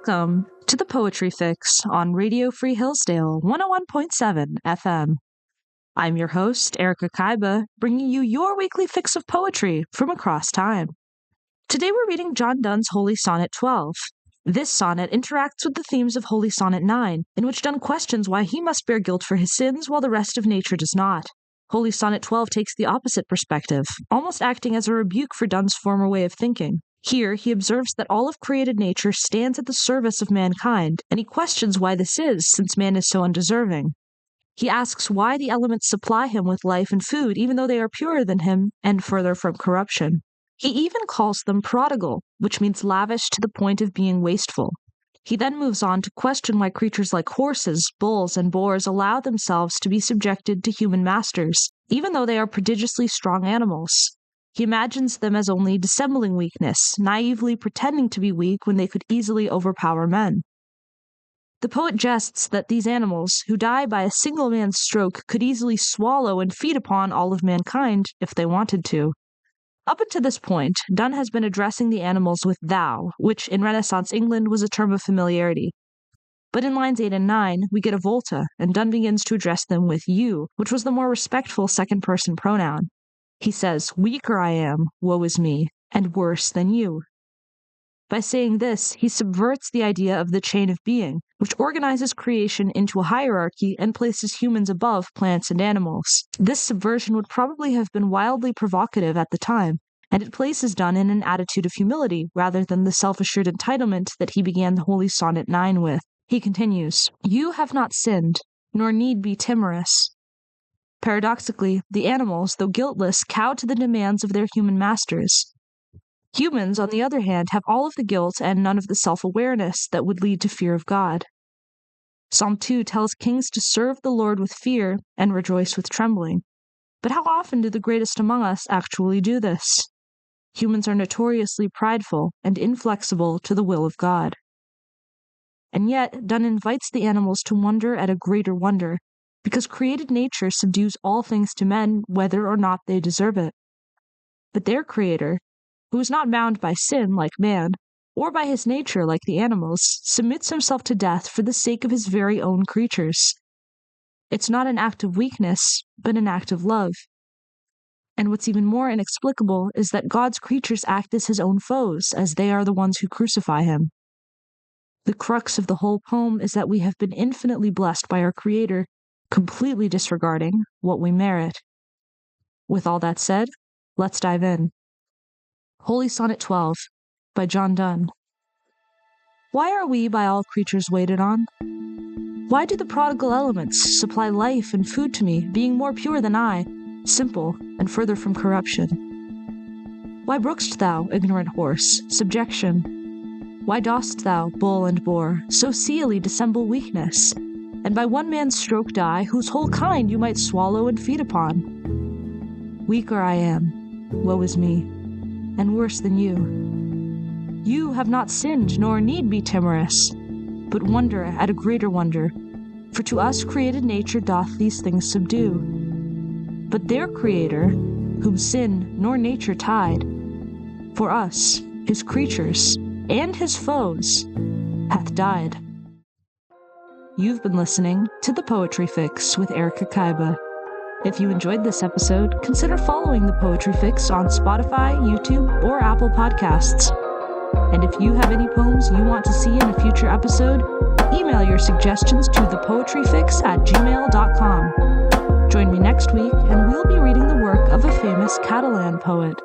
Welcome to the Poetry Fix on Radio Free Hillsdale 101.7 FM. I'm your host, Erika Kyba, bringing you your weekly fix of poetry from across time. Today we're reading John Donne's Holy Sonnet XII. This sonnet interacts with the themes of Holy Sonnet IX, in which Donne questions why he must bear guilt for his sins while the rest of nature does not. Holy Sonnet XII takes the opposite perspective, almost acting as a rebuke for Donne's former way of thinking. Here, he observes that all of created nature stands at the service of mankind, and he questions why this is, since man is so undeserving. He asks why the elements supply him with life and food, even though they are purer than him and further from corruption. He even calls them prodigal, which means lavish to the point of being wasteful. He then moves on to question why creatures like horses, bulls, and boars allow themselves to be subjected to human masters, even though they are prodigiously strong animals. He imagines them as only dissembling weakness, naively pretending to be weak when they could easily overpower men. The poet jests that these animals, who die by a single man's stroke, could easily swallow and feed upon all of mankind if they wanted to. Up until this point, Donne has been addressing the animals with thou, which in Renaissance England was a term of familiarity. But in lines 8 and 9, we get a volta, and Donne begins to address them with you, which was the more respectful second-person pronoun. He says, "Weaker I am, woe is me, and worse than you." By saying this, he subverts the idea of the chain of being, which organizes creation into a hierarchy and places humans above plants and animals. This subversion would probably have been wildly provocative at the time, and it places Donne in an attitude of humility rather than the self-assured entitlement that he began the Holy Sonnet IX with. He continues, "You have not sinned, nor need be timorous." Paradoxically, the animals, though guiltless, cow to the demands of their human masters. Humans, on the other hand, have all of the guilt and none of the self-awareness that would lead to fear of God. Psalm 2 tells kings to serve the Lord with fear and rejoice with trembling. But how often do the greatest among us actually do this? Humans are notoriously prideful and inflexible to the will of God. And yet, Donne invites the animals to wonder at a greater wonder, because created nature subdues all things to men, whether or not they deserve it. But their Creator, who is not bound by sin like man, or by his nature like the animals, submits himself to death for the sake of his very own creatures. It's not an act of weakness, but an act of love. And what's even more inexplicable is that God's creatures act as his own foes, as they are the ones who crucify him. The crux of the whole poem is that we have been infinitely blessed by our Creator, completely disregarding what we merit. With all that said, let's dive in. Holy Sonnet XII by John Donne. Why are we by all creatures waited on? Why do the prodigal elements supply life and food to me, being more pure than I, simple and further from corruption? Why brook'st thou, ignorant horse, subjection? Why dost thou, bull and boar, so seely dissemble weakness, and by one man's stroke die, whose whole kind you might swallow and feed upon? Weaker I am, woe is me, and worse than you. You have not sinned, nor need be timorous, but wonder at a greater wonder, for to us created nature doth these things subdue. But their Creator, whom sin nor nature tied, for us, his creatures, and his foes, hath died. You've been listening to The Poetry Fix with Erika Kyba. If you enjoyed this episode, consider following The Poetry Fix on Spotify, YouTube, or Apple Podcasts. And if you have any poems you want to see in a future episode, email your suggestions to thepoetryfix@gmail.com. Join me next week, and we'll be reading the work of a famous Catalan poet.